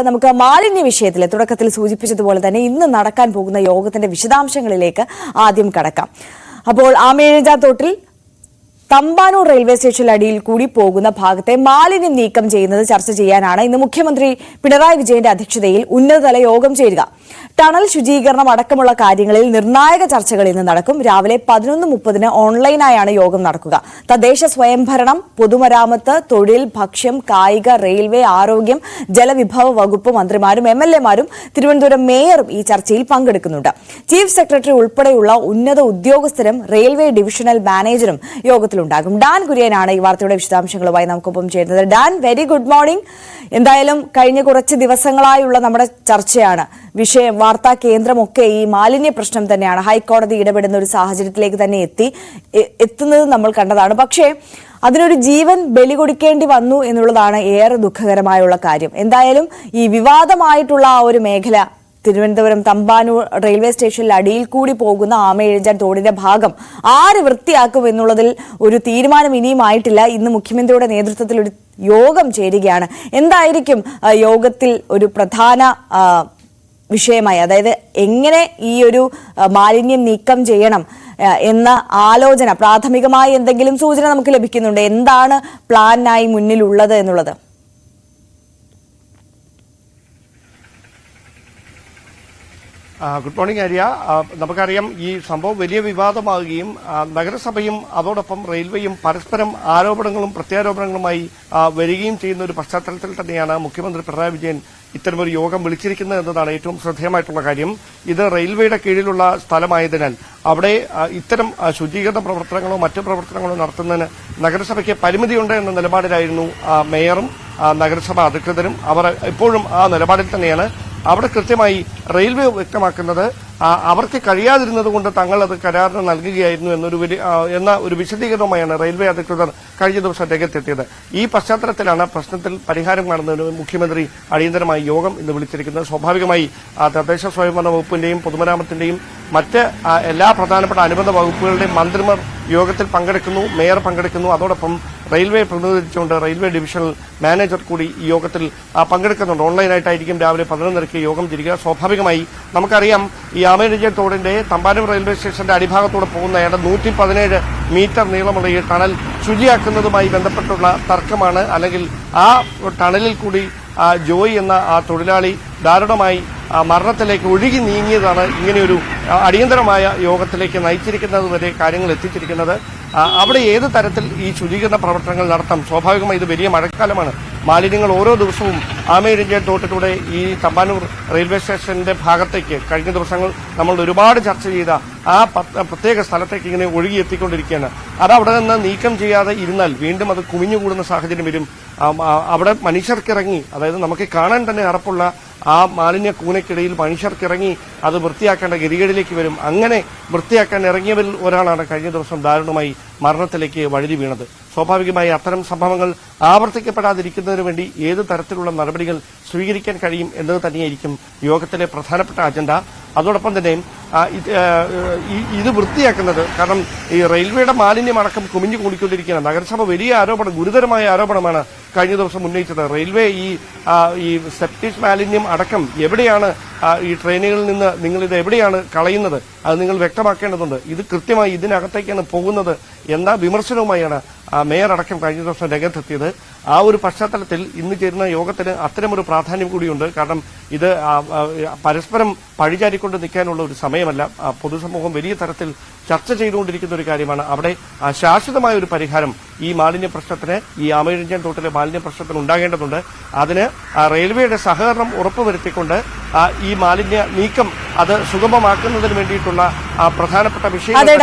നമുക്ക് മാലിന്യ വിഷയത്തിൽ തുടക്കത്തിൽ സൂചിപ്പിച്ചതുപോലെ തന്നെ ഇന്ന് നടക്കാൻ പോകുന്ന യോഗത്തിന്റെ വിശദാംശങ്ങളിലേക്ക് ആദ്യം കടക്കാം. അപ്പോൾ ആമേഴഞ്ചാത്തോട്ടിൽ തമ്പാനൂർ റെയിൽവേ സ്റ്റേഷൻ അടിയിൽ കൂടി പോകുന്ന ഭാഗത്തെ മാലിന്യം നീക്കം ചെയ്യുന്നത് ചർച്ച ചെയ്യാനാണ് ഇന്ന് മുഖ്യമന്ത്രി പിണറായി വിജയന്റെ അധ്യക്ഷതയിൽ ഉന്നതതല യോഗം ചേരുക. ടണൽ ശുചീകരണം അടക്കമുള്ള കാര്യങ്ങളിൽ നിർണായക ചർച്ചകൾ ഇന്ന് നടക്കും. രാവിലെ 11:30 ഓൺലൈനായാണ് യോഗം നടക്കുക. തദ്ദേശ സ്വയംഭരണം, പൊതുമരാമത്ത്, തൊഴിൽ, ഭക്ഷ്യം, കായിക, റെയിൽവേ, ആരോഗ്യം, ജലവിഭവ വകുപ്പ് മന്ത്രിമാരും എംഎൽഎമാരും തിരുവനന്തപുരം മേയറും ഈ ചർച്ചയിൽ പങ്കെടുക്കുന്നുണ്ട്. ചീഫ് സെക്രട്ടറി ഉൾപ്പെടെയുള്ള ഉന്നത ഉദ്യോഗസ്ഥരും റെയിൽവേ ഡിവിഷണൽ മാനേജറും യോഗത്തിലുണ്ടാകും. ഡാൻ കുര്യനാണ് ഈ വാർത്തയുടെ വിശദാംശങ്ങളുമായി നമുക്കൊപ്പം ചേരുന്നത്. Dan, very good morning. എന്തായാലും കഴിഞ്ഞ കുറച്ച് ദിവസങ്ങളായുള്ള നമ്മുടെ ചർച്ചയാണ് വിഷയം. വാർത്താ കേന്ദ്രമൊക്കെ ഈ മാലിന്യ പ്രശ്നം തന്നെയാണ്. ഹൈക്കോടതി ഇടപെടുന്ന ഒരു സാഹചര്യത്തിലേക്ക് തന്നെ എത്തുന്നത് നമ്മൾ കണ്ടതാണ്. പക്ഷേ അതിനൊരു ജീവൻ ബലി കൊടുക്കേണ്ടി വന്നു എന്നുള്ളതാണ് ഏറെ ദുഃഖകരമായുള്ള കാര്യം. എന്തായാലും ഈ വിവാദമായിട്ടുള്ള ആ ഒരു മേഖല, തിരുവനന്തപുരം തമ്പാനൂർ റെയിൽവേ സ്റ്റേഷനിൽ അടിയിൽ കൂടി പോകുന്ന ആമയിഴഞ്ചാൻ തോടിന്റെ ഭാഗം ആര് വൃത്തിയാക്കും എന്നുള്ളതിൽ ഒരു തീരുമാനം ഇനിയും ആയിട്ടില്ല. ഇന്ന് മുഖ്യമന്ത്രിയുടെ നേതൃത്വത്തിൽ ഒരു യോഗം ചേരുകയാണ്. എന്തായിരിക്കും യോഗത്തിൽ ഒരു പ്രധാന വിഷയമായി, അതായത് എങ്ങനെ ഈ ഒരു മാലിന്യം നീക്കം ചെയ്യണം എന്ന ആലോചന, പ്രാഥമികമായി എന്തെങ്കിലും സൂചന നമുക്ക് ലഭിക്കുന്നുണ്ട്? എന്താണ് പ്ലാനായി മുന്നിലുള്ളത് എന്നുള്ളത്? Good morning Arya. നമുക്കറിയാം, ഈ സംഭവം വലിയ വിവാദമാകുകയും നഗരസഭയും അതോടൊപ്പം റെയിൽവേയും പരസ്പരം ആരോപണങ്ങളും പ്രത്യാരോപണങ്ങളുമായി വരികയും ചെയ്യുന്ന ഒരു പശ്ചാത്തലത്തിൽ തന്നെയാണ് മുഖ്യമന്ത്രി പിണറായി വിജയൻ ഇത്തരമൊരു യോഗം വിളിച്ചിരിക്കുന്നത് എന്നതാണ് ഏറ്റവും ശ്രദ്ധേയമായിട്ടുള്ള കാര്യം. ഇത് റെയിൽവേയുടെ കീഴിലുള്ള സ്ഥലമായതിനാൽ അവിടെ ഇത്തരം ശുചീകരണ പ്രവർത്തനങ്ങളോ മറ്റു പ്രവർത്തനങ്ങളോ നടത്തുന്നതിന് നഗരസഭയ്ക്ക് പരിമിതിയുണ്ട് എന്ന നിലപാടിലായിരുന്നു മേയറും നഗരസഭ അധികൃതരും. അവർ ഇപ്പോഴും ആ നിലപാടിൽ തന്നെയാണ്. അവിടെ കൃത്യമായി റെയിൽവേ വ്യക്തമാക്കുന്നത് അവർക്ക് കഴിയാതിരുന്നത് കൊണ്ട് തങ്ങൾ അത് കരാറിന് നൽകുകയായിരുന്നു എന്ന ഒരു വിശദീകരണവുമായാണ് റെയിൽവേ അധികൃതർ കഴിഞ്ഞ ദിവസം രംഗത്തെത്തിയത്. ഈ പശ്ചാത്തലത്തിലാണ് പ്രശ്നത്തിൽ പരിഹാരം കാണുന്നതിന് മുഖ്യമന്ത്രി അടിയന്തരമായി യോഗം ഇന്ന് വിളിച്ചിരിക്കുന്നത്. സ്വാഭാവികമായി തദ്ദേശ സ്വയംഭരണ വകുപ്പിന്റെയും പൊതുമരാമത്തിന്റെയും മറ്റ് എല്ലാ പ്രധാനപ്പെട്ട അനുബന്ധ വകുപ്പുകളുടെയും മന്ത്രിമാർ യോഗത്തിൽ പങ്കെടുക്കുന്നു, മേയർ പങ്കെടുക്കുന്നു. അതോടൊപ്പം റെയിൽവേ പ്രതിനിധീകരിച്ചുകൊണ്ട് റെയിൽവേ ഡിവിഷണൽ മാനേജർ കൂടി ഈ യോഗത്തിൽ പങ്കെടുക്കുന്നുണ്ട്. ഓൺലൈനായിട്ടായിരിക്കും രാവിലെ 11:30 യോഗം തിരിക്കുക. സ്വാഭാവികമായി നമുക്കറിയാം, ഈ ആമയിഴഞ്ചാൻ തോടിന്റെ തമ്പാനൂർ റെയിൽവേ സ്റ്റേഷന്റെ അടിഭാഗത്തൂടെ പോകുന്ന ഏതാണ്ട് 117 മീറ്റർ നീളമുള്ള ഈ ടണൽ ശുചിയാക്കുന്നതുമായി ബന്ധപ്പെട്ടുള്ള തർക്കമാണ്. അല്ലെങ്കിൽ ആ ടണലിൽ കൂടി ജോയ് എന്ന ആ തൊഴിലാളി ദാരുണമായി മരണത്തിലേക്ക് ഒഴുകി നീങ്ങിയതാണ് ഇങ്ങനെയൊരു അടിയന്തരമായ യോഗത്തിലേക്ക് നയിച്ചിരിക്കുന്നത് വരെ കാര്യങ്ങൾ എത്തിച്ചിരിക്കുന്നത്. അവിടെ ഏത് തരത്തിൽ ഈ ശുചീകരണ പ്രവർത്തനങ്ങൾ നടത്താം? സ്വാഭാവികമായി ഇത് വലിയ മഴക്കാലമാണ്. മാലിന്യങ്ങൾ ഓരോ ദിവസവും ആമയിഴഞ്ചാൻ തോട്ടിലൂടെ ഈ തമ്പാനൂർ റെയിൽവേ സ്റ്റേഷന്റെ ഭാഗത്തേക്ക് കഴിഞ്ഞ ദിവസങ്ങൾ നമ്മൾ ഒരുപാട് ചർച്ച ചെയ്ത ആ പ്രത്യേക സ്ഥലത്തേക്ക് ഇങ്ങനെ ഒഴുകിയെത്തിക്കൊണ്ടിരിക്കുകയാണ്. അതവിടെ നിന്ന് നീക്കം ചെയ്യാതെ ഇരുന്നാൽ വീണ്ടും അത് കുമിഞ്ഞുകൂടുന്ന സാഹചര്യം വരും. അവിടെ മനുഷ്യർക്കിറങ്ങി, അതായത് നമുക്ക് കാണാൻ തന്നെ അറപ്പുള്ള ആ മാലിന്യ കൂനയ്ക്കിടയിൽ മനുഷ്യർക്കിറങ്ങി അത് വൃത്തിയാക്കേണ്ട ഗതികേടിലേക്ക് വരും. അങ്ങനെ വൃത്തിയാക്കാൻ ഇറങ്ങിയവരിൽ ഒരാളാണ് കഴിഞ്ഞ ദിവസം ദാരുണമായി മരണത്തിലേക്ക് വഴുതി വീണത്. സ്വാഭാവികമായി അത്തരം സംഭവങ്ങൾ ആവർത്തിക്കപ്പെടാതിരിക്കുന്നതിന് വേണ്ടി ഏത് തരത്തിലുള്ള നടപടികൾ സ്വീകരിക്കാൻ കഴിയും എന്നത് തന്നെയായിരിക്കും യോഗത്തിലെ പ്രധാനപ്പെട്ട അജണ്ട. അതോടൊപ്പം തന്നെ ഇത് വൃത്തിയാക്കുന്നത്, കാരണം ഈ റെയിൽവേയുടെ മാലിന്യമടക്കം കുമിഞ്ഞു കൂടിക്കൊണ്ടിരിക്കുകയാണ്. നഗരസഭ വലിയ ആരോപണം, ഗുരുതരമായ ആരോപണമാണ് കഴിഞ്ഞ ദിവസം ഉന്നയിച്ചത്. റെയിൽവേ ഈ സെപ്റ്റിക് മാലിന്യം അടക്കം എവിടെയാണ്, ഈ ട്രെയിനുകളിൽ നിന്ന് നിങ്ങളിത് എവിടെയാണ് കളയുന്നത്, അത് നിങ്ങൾ വ്യക്തമാക്കേണ്ടതുണ്ട്. ഇത് കൃത്യമായി ഇതിനകത്തേക്കാണ് പോകുന്നത് എന്ന വിമർശനവുമായാണ് മേയർ അടക്കം കഴിഞ്ഞ ദിവസം രംഗത്തെത്തിയത്. ആ ഒരു പശ്ചാത്തലത്തിൽ ഇന്ന് ചേരുന്ന യോഗത്തിന് അത്തരമൊരു പ്രാധാന്യം കൂടിയുണ്ട്. കാരണം ഇത് പരസ്പരം പഴിചാരിക്കൊണ്ട് നിൽക്കാനുള്ള ഒരു സമയമല്ല. പൊതുസമൂഹം വലിയ തരത്തിൽ ചർച്ച ചെയ്തുകൊണ്ടിരിക്കുന്ന ഒരു കാര്യമാണ്. അവിടെ ശാശ്വതമായ ഒരു പരിഹാരം ഈ മാലിന്യ പ്രശ്നത്തിന്, ഈ ആമയിഴഞ്ചാൻ തോട്ടിലെ മാലിന്യ പ്രശ്നത്തിന് ഉണ്ടാകേണ്ടതുണ്ട്. അതിന് റെയിൽവേയുടെ സഹകരണം ഉറപ്പുവരുത്തിക്കൊണ്ട് ഈ മാലിന്യ നീക്കം അത് സുഗമമാക്കുന്നതിന് വേണ്ടിയിട്ടുള്ള പ്രധാനപ്പെട്ട വിഷയം.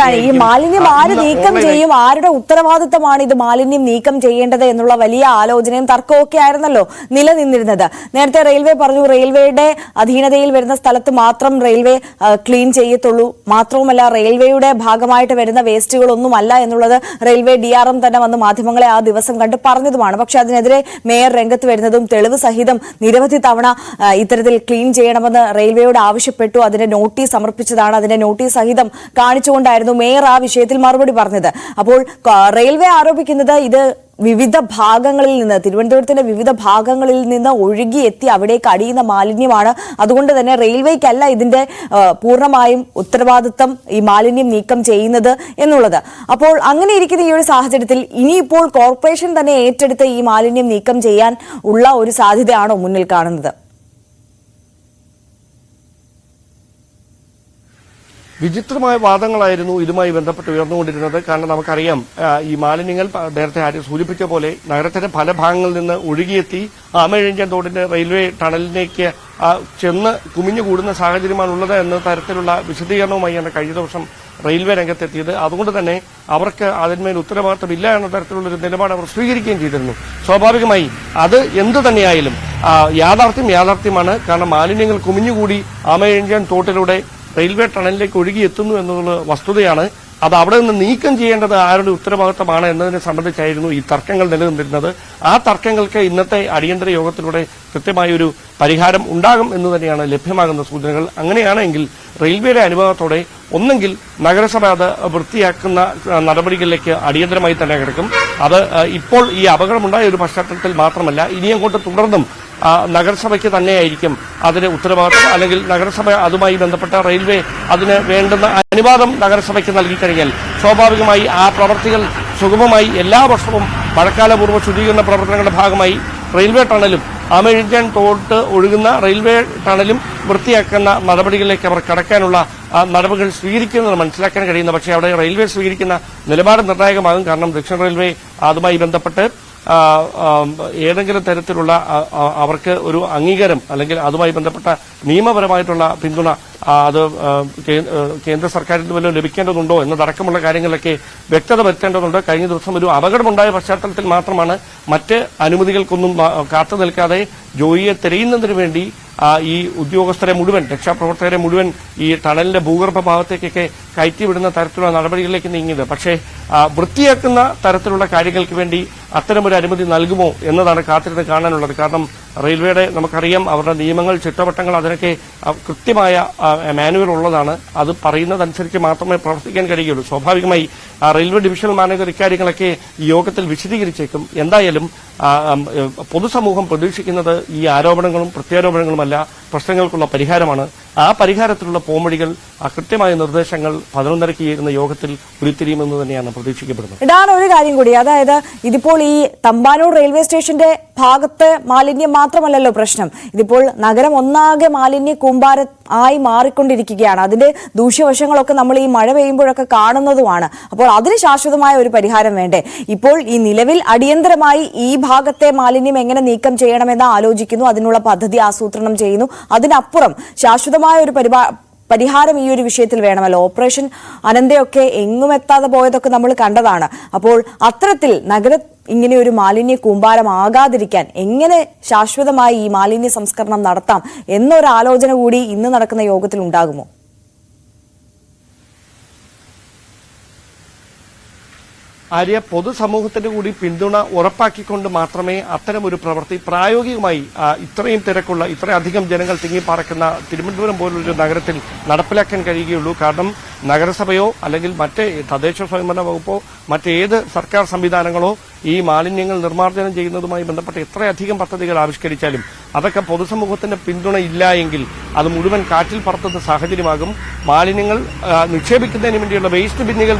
ഈ മാലിന്യം ആര് നീക്കം ചെയ്യും, ആരുടെ ഉത്തരവാദിത്തമാണ് ഇത് മാലിന്യം നീക്കം ചെയ്യേണ്ടത് എന്നുള്ള വലിയ ആലോചനയും തർക്കമൊക്കെ ആയിരുന്നല്ലോ നിലനിന്നിരുന്നത്. നേരത്തെ റെയിൽവേ പറഞ്ഞു, റെയിൽവേയുടെ അധീനതയിൽ വരുന്ന സ്ഥലത്ത് മാത്രം റെയിൽവേ ക്ലീൻ ചെയ്യത്തുള്ളൂ. മാത്രവുമല്ല, റെയിൽവേയുടെ ഭാഗമായിട്ട് വരുന്ന വേസ്റ്റുകളൊന്നുമല്ല എന്നുള്ളത് റെയിൽവേ DRM തന്നെ വന്ന് മാധ്യമങ്ങളെ ആ ദിവസം കണ്ട് പറഞ്ഞതുമാണ്. പക്ഷെ അതിനെതിരെ മേയർ രംഗത്ത് വരുന്നതും തെളിവ് സഹിതം നിരവധി തവണ ഇത്തരത്തിൽ ക്ലീൻ ചെയ്യണമെന്ന് റെയിൽവേയോട് ആവശ്യപ്പെട്ടു. അതിന്റെ നോട്ടീസ് സമർപ്പിച്ചതാണ്. അതിന്റെ നോട്ടീസ് സഹിതം കാണിച്ചുകൊണ്ടായിരുന്നു മേയർ ആ വിഷയത്തിൽ മറുപടി പറഞ്ഞത്. അപ്പോൾ റെയിൽവേ ആരോപിക്കുന്നത് ഇത് വിവിധ ഭാഗങ്ങളിൽ നിന്ന്, തിരുവനന്തപുരത്തിന്റെ വിവിധ ഭാഗങ്ങളിൽ നിന്ന് ഒഴുകിയെത്തി അവിടേക്ക് അടിയുന്ന മാലിന്യമാണ്. അതുകൊണ്ട് തന്നെ റെയിൽവേക്കല്ല ഇതിന്റെ പൂർണ്ണമായും ഉത്തരവാദിത്തം ഈ മാലിന്യം നീക്കം ചെയ്യുന്നത് എന്നുള്ളത്. അപ്പോൾ അങ്ങനെ ഇരിക്കുന്ന ഈ ഒരു സാഹചര്യത്തിൽ ഇനിയിപ്പോൾ കോർപ്പറേഷൻ തന്നെ ഏറ്റെടുത്ത് ഈ മാലിന്യം നീക്കം ചെയ്യാൻ ഉള്ള ഒരു സാധ്യതയാണോ മുന്നിൽ കാണുന്നത്? വിചിത്രമായ വാദങ്ങളായിരുന്നു ഇതുമായി ബന്ധപ്പെട്ട് ഉയർന്നുകൊണ്ടിരുന്നത്. കാരണം നമുക്കറിയാം, ഈ മാലിന്യങ്ങൾ നേരത്തെ ആരും സൂചിപ്പിച്ച പോലെ നഗരത്തിന്റെ പല ഭാഗങ്ങളിൽ നിന്ന് ഒഴുകിയെത്തി ആമയിഴഞ്ചൻ തോടിന്റെ റെയിൽവേ ടണലിലേക്ക് ചെന്ന് കുമിഞ്ഞുകൂടുന്ന സാഹചര്യമാണുള്ളത് എന്ന തരത്തിലുള്ള വിശദീകരണവുമായാണ് കഴിഞ്ഞ ദിവസം റെയിൽവേ രംഗത്തെത്തിയത്. അതുകൊണ്ട് തന്നെ അവർക്ക് അതിന്മേൽ ഉത്തരവാദിത്തമില്ല എന്ന തരത്തിലുള്ളൊരു നിലപാട് അവർ സ്വീകരിക്കുകയും ചെയ്തിരുന്നു. സ്വാഭാവികമായി അത് എന്തു തന്നെയായാലും യാഥാർത്ഥ്യമാണ്. കാരണം മാലിന്യങ്ങൾ കുമിഞ്ഞുകൂടി ആമയിഴഞ്ചൻ തോട്ടിലൂടെ റെയിൽവേ ടണലിലേക്ക് ഒഴുകിയെത്തുന്നു എന്നുള്ള വസ്തുതയാണ്. അത് അവിടെ നിന്ന് നീക്കം ചെയ്യേണ്ടത് ആരുടെ ഉത്തരവാദിത്തമാണ് എന്നതിനെ സംബന്ധിച്ചായിരുന്നു ഈ തർക്കങ്ങൾ നിലനിന്നിരുന്നത്. ആ തർക്കങ്ങൾക്ക് ഇന്നത്തെ അടിയന്തര യോഗത്തിലൂടെ കൃത്യമായൊരു പരിഹാരം ഉണ്ടാകും എന്ന് തന്നെയാണ് ലഭ്യമാകുന്ന സൂചനകൾ. അങ്ങനെയാണെങ്കിൽ റെയിൽവേയുടെ അനുഭവത്തോടെ ഒന്നെങ്കിൽ നഗരസഭ അത് വൃത്തിയാക്കുന്ന നടപടികളിലേക്ക് അടിയന്തരമായി തന്നെ കിടക്കും. അത് ഇപ്പോൾ ഈ അപകടമുണ്ടായ ഒരു പശ്ചാത്തലത്തിൽ മാത്രമല്ല, ഇനിയങ്ങോട്ട് തുടർന്നും നഗരസഭയ്ക്ക് തന്നെയായിരിക്കും അതിന് ഉത്തരവാദിത്വം. അല്ലെങ്കിൽ നഗരസഭ അതുമായി ബന്ധപ്പെട്ട റെയിൽവേ അതിന് വേണ്ടുന്ന അനുവാദം നഗരസഭയ്ക്ക് നൽകിക്കഴിഞ്ഞാൽ സ്വാഭാവികമായി ആ പ്രവർത്തികൾ സുഗമമായി എല്ലാ വർഷവും മഴക്കാലപൂർവ്വ ശുചീകരണ പ്രവർത്തനങ്ങളുടെ ഭാഗമായി റെയിൽവേ ടണലും ആമയിഴഞ്ചൻ തോട്ട് ഒഴുകുന്ന റെയിൽവേ ടണലും വൃത്തിയാക്കുന്ന നടപടികളിലേക്ക് അവർ കടക്കാനുള്ള നടപടികൾ സ്വീകരിക്കുന്നത് മനസ്സിലാക്കാൻ കഴിയുന്ന. പക്ഷേ അവിടെ റെയിൽവേ സ്വീകരിക്കുന്ന നിലപാട് നിർണായകമാകും. കാരണം ദക്ഷിണ റെയിൽവേ അതുമായി ബന്ധപ്പെട്ട് ഏതെങ്കിലും തരത്തിലുള്ള അവർക്ക് ഒരു അംഗീകാരം അല്ലെങ്കിൽ അതുമായി ബന്ധപ്പെട്ട നിയമപരമായിട്ടുള്ള പിന്തുണ അത് കേന്ദ്ര സർക്കാരിൽ നിന്ന് വല്ലതും ലഭിക്കേണ്ടതുണ്ടോ എന്നതടക്കമുള്ള കാര്യങ്ങളിലൊക്കെ വ്യക്തത വരുത്തേണ്ടതുണ്ട്. കഴിഞ്ഞ ദിവസം ഒരു അപകടമുണ്ടായ പശ്ചാത്തലത്തിൽ മാത്രമാണ് മറ്റ് അനുമതികൾക്കൊന്നും കാത്തു നിൽക്കാതെ ജോയിയെ തിരയുന്നതിന് വേണ്ടി ഈ ഉദ്യോഗസ്ഥരെ മുഴുവൻ, രക്ഷാപ്രവർത്തകരെ മുഴുവൻ ഈ ടണലിന്റെ ഭൂഗർഭ ഭാഗത്തേക്കൊക്കെ കയറ്റിവിടുന്ന തരത്തിലുള്ള നടപടികളിലേക്ക് നീങ്ങിയത്. പക്ഷേ വൃത്തിയാക്കുന്ന തരത്തിലുള്ള കാര്യങ്ങൾക്ക് വേണ്ടി അത്തരമൊരു അനുമതി നൽകുമോ എന്നതാണ് കാത്തിരുന്ന് കാണാനുള്ളത്. കാരണം റെയിൽവേയുടെ നമുക്കറിയാം അവരുടെ നിയമങ്ങൾ, ചിട്ടവട്ടങ്ങൾ, അതിനൊക്കെ കൃത്യമായ മാനുവൽ ഉള്ളതാണ്. അത് പറയുന്നതനുസരിച്ച് മാത്രമേ പ്രവർത്തിക്കാൻ കഴിയുള്ളൂ. സ്വാഭാവികമായി റെയിൽവേ ഡിവിഷണൽ മാനേജർ ഇക്കാര്യങ്ങളൊക്കെ ഈ യോഗത്തിൽ വിശദീകരിച്ചേക്കും. എന്തായാലും പൊതുസമൂഹം പ്രതീക്ഷിക്കുന്നത് ഈ ആരോപണങ്ങളും പ്രത്യാരോപണങ്ങളുമല്ല, പ്രശ്നങ്ങൾക്കുള്ള പരിഹാരമാണ്. ആ പരിഹാരത്തിലുള്ള പോംവഴികൾ, കൃത്യമായ നിർദ്ദേശങ്ങൾ 11:30 ചേരുന്ന യോഗത്തിൽ ഉരുത്തിരിയുമെന്ന് തന്നെയാണ് പ്രതീക്ഷിക്കപ്പെടുന്നത്. ഇതാണ് ഒരു കാര്യം കൂടി, അതായത് ഇതിപ്പോൾ ഈ തമ്പാനൂർ റെയിൽവേ സ്റ്റേഷന്റെ ഭാഗത്ത് മാലിന്യം മാത്രമല്ലല്ലോ പ്രശ്നം. ഇതിപ്പോൾ നഗരം ഒന്നാകെ മാലിന്യ കൂമ്പാരം ആയി മാറിക്കൊണ്ടിരിക്കുകയാണ്. അതിന്റെ ദൂഷ്യവശങ്ങളൊക്കെ നമ്മൾ ഈ മഴ പെയ്യുമ്പോഴൊക്കെ കാണുന്നതുമാണ്. അപ്പോൾ അതിന് ശാശ്വതമായ ഒരു പരിഹാരം വേണ്ടേ? ഇപ്പോൾ ഈ നിലവിൽ അടിയന്തരമായി ഈ ഭാഗത്തെ മാലിന്യം എങ്ങനെ നീക്കം ചെയ്യണമെന്ന് ആലോചിക്കുന്നു, അതിനുള്ള പദ്ധതി ആസൂത്രണം ചെയ്യുന്നു. അതിനപ്പുറം ശാശ്വതമായ ഒരു പരിഹാരം ഈ ഒരു വിഷയത്തിൽ വേണമല്ലോ. ഓപ്പറേഷൻ അനന്തയൊക്കെ എങ്ങുമെത്താതെ പോയതൊക്കെ നമ്മൾ കണ്ടതാണ്. അപ്പോൾ അത്തരത്തിൽ ഇങ്ങനെ ഒരു മാലിന്യ കൂമ്പാരമാകാതിരിക്കാൻ എങ്ങനെ ശാശ്വതമായി ഈ മാലിന്യ സംസ്കരണം നടത്താം എന്നൊരു ആലോചന കൂടി ഇന്ന് നടക്കുന്ന യോഗത്തിൽ ഉണ്ടാകുമോ? ആര്യ, പൊതുസമൂഹത്തിന്റെ കൂടി പിന്തുണ ഉറപ്പാക്കിക്കൊണ്ട് മാത്രമേ അത്തരമൊരു പ്രവൃത്തി പ്രായോഗികമായി ഇത്രയും തിരക്കുള്ള, ഇത്രയധികം ജനങ്ങൾ തിങ്ങിപ്പാർക്കുന്ന തിരുവനന്തപുരം പോലുള്ളൊരു നഗരത്തിൽ നടപ്പിലാക്കാൻ കഴിയുകയുള്ളൂ. കാരണം നഗരസഭയോ അല്ലെങ്കിൽ മറ്റ് തദ്ദേശ സ്വയംഭരണ വകുപ്പോ മറ്റേത് സർക്കാർ സംവിധാനങ്ങളോ ഈ മാലിന്യങ്ങൾ നിർമ്മാർജ്ജനം ചെയ്യുന്നതുമായി ബന്ധപ്പെട്ട് എത്രയധികം പദ്ധതികൾ ആവിഷ്കരിച്ചാലും അതൊക്കെ പൊതുസമൂഹത്തിന്റെ പിന്തുണ ഇല്ല എങ്കിൽ അത് മുഴുവൻ കാറ്റിൽ പറത്തുന്ന സാഹചര്യമാകും. മാലിന്യങ്ങൾ നിക്ഷേപിക്കുന്നതിന് വേണ്ടിയുള്ള വേസ്റ്റ് ബിന്നുകൾ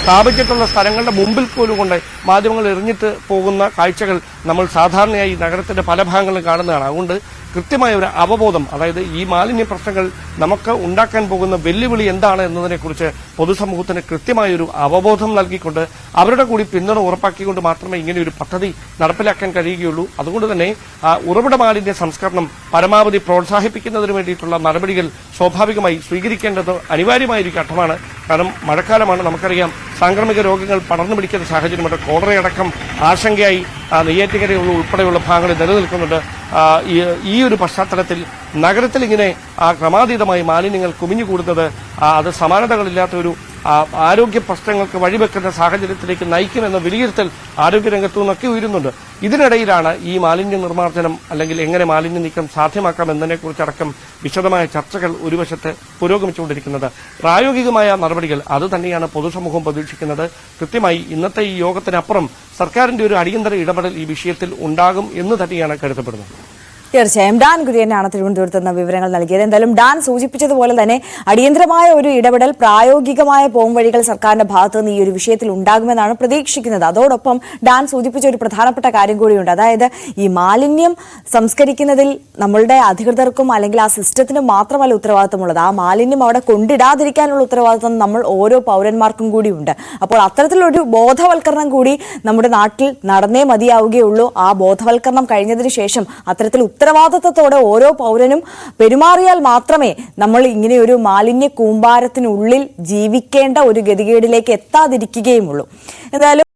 സ്ഥാപിച്ചിട്ടുള്ള സ്ഥലങ്ങളുടെ മുമ്പിൽ പോലും കൊണ്ട് മാധ്യമങ്ങൾ എറിഞ്ഞിട്ട് പോകുന്ന കാഴ്ചകൾ നമ്മൾ സാധാരണയായി നഗരത്തിന്റെ പല ഭാഗങ്ങളിലും കാണുന്നതാണ്. അതുകൊണ്ട് കൃത്യമായ ഒരു അവബോധം, അതായത് ഈ മാലിന്യ പ്രശ്നങ്ങൾ നമുക്ക് ഉണ്ടാക്കാൻ പോകുന്ന വെല്ലുവിളി എന്താണ് എന്നതിനെക്കുറിച്ച് പൊതുസമൂഹത്തിന് കൃത്യമായൊരു അവബോധം നൽകിക്കൊണ്ട് അവരുടെ കൂടി പിന്തുണ ഉറപ്പാക്കിക്കൊണ്ട് മാത്രമേ ഇങ്ങനെയൊരു പദ്ധതി നടപ്പിലാക്കാൻ കഴിയുകയുള്ളൂ. അതുകൊണ്ട് തന്നെ ഉറവിട മാലിന്യ സംസ്കരണം പരമാവധി പ്രോത്സാഹിപ്പിക്കുന്നതിന് വേണ്ടിയിട്ടുള്ള നടപടികൾ സ്വാഭാവികമായി സ്വീകരിക്കേണ്ടത് അനിവാര്യമായ ഒരു ഘട്ടമാണ്. കാരണം മഴക്കാലമാണ്, നമുക്കറിയാം സാംക്രമിക രോഗങ്ങൾ പടർന്നു പിടിക്കുന്ന സാഹചര്യമുണ്ട്. കോളറയടക്കം ആശങ്കയായി നെയ്യാറ്റിൻകര ഉൾപ്പെടെയുള്ള ഭാഗങ്ങളിൽ നിലനിൽക്കുന്നുണ്ട്. ഈ ഒരു പശ്ചാത്തലത്തിൽ നഗരത്തിൽ ഇങ്ങനെ ക്രമാതീതമായി മാലിന്യങ്ങൾ കുമിഞ്ഞുകൂടുന്നത് അത് സമാനതകളില്ലാത്ത ഒരു ആരോഗ്യ പ്രശ്നങ്ങൾക്ക് വഴിവെക്കുന്ന സാഹചര്യത്തിലേക്ക് നയിക്കുമെന്ന വിലയിരുത്തൽ ആരോഗ്യരംഗത്തു നിന്നൊക്കെ ഉയരുന്നുണ്ട്. ഇതിനിടയിലാണ് ഈ മാലിന്യ നിർമ്മാർജ്ജനം അല്ലെങ്കിൽ എങ്ങനെ മാലിന്യ നീക്കം സാധ്യമാക്കാം എന്നതിനെക്കുറിച്ചടക്കം വിശദമായ ചർച്ചകൾ ഒരു വശത്ത് പുരോഗമിച്ചുകൊണ്ടിരിക്കുന്നത്. പ്രായോഗികമായ നടപടികൾ അത് തന്നെയാണ് പൊതുസമൂഹം പ്രതീക്ഷിക്കുന്നത്. കൃത്യമായി ഇന്നത്തെ ഈ യോഗത്തിനപ്പുറം സർക്കാരിന്റെ ഒരു അടിയന്തര ഇടപെടൽ ഈ വിഷയത്തിൽ ഉണ്ടാകും എന്ന് തന്നെയാണ് കരുതപ്പെടുന്നത്. തീർച്ചയായും ഡാൻ കുര്യനാണ് തിരുവനന്തപുരത്ത് നിന്ന് വിവരങ്ങൾ നൽകിയത്. എന്തായാലും ഡാൻ സൂചിപ്പിച്ചതുപോലെ തന്നെ അടിയന്തരമായ ഒരു ഇടപെടൽ, പ്രായോഗികമായ പോംവഴികൾ സർക്കാരിന്റെ ഭാഗത്ത് നിന്ന് ഈ ഒരു വിഷയത്തിൽ ഉണ്ടാകുമെന്നാണ് പ്രതീക്ഷിക്കുന്നത്. അതോടൊപ്പം ഡാൻ സൂചിപ്പിച്ച ഒരു പ്രധാനപ്പെട്ട കാര്യം കൂടിയുണ്ട്. അതായത് ഈ മാലിന്യം സംസ്കരിക്കുന്നതിൽ നമ്മളുടെ അധികൃതർക്കും അല്ലെങ്കിൽ ആ സിസ്റ്റത്തിനും മാത്രമല്ല ഉത്തരവാദിത്തമുള്ളത്, ആ മാലിന്യം അവിടെ കൊണ്ടിടാതിരിക്കാനുള്ള ഉത്തരവാദിത്തം നമ്മൾ ഓരോ പൗരന്മാർക്കും കൂടിയുണ്ട്. അപ്പോൾ അത്തരത്തിലൊരു ബോധവൽക്കരണം കൂടി നമ്മുടെ നാട്ടിൽ നടന്നേ മതിയാവുകയുള്ളൂ. ആ ബോധവൽക്കരണം കഴിഞ്ഞതിന് ശേഷം അത്തരത്തിൽ ഉത്തരവാദിത്തത്തോടെ ഓരോ പൗരനും പെരുമാറിയാൽ മാത്രമേ നമ്മൾ ഇങ്ങനെ ഒരു മാലിന്യ കൂമ്പാരത്തിനുള്ളിൽ ജീവിക്കേണ്ട ഒരു ഗതികേടിലേക്ക് എത്താതിരിക്കുകയുമുള്ളൂ. എന്തായാലും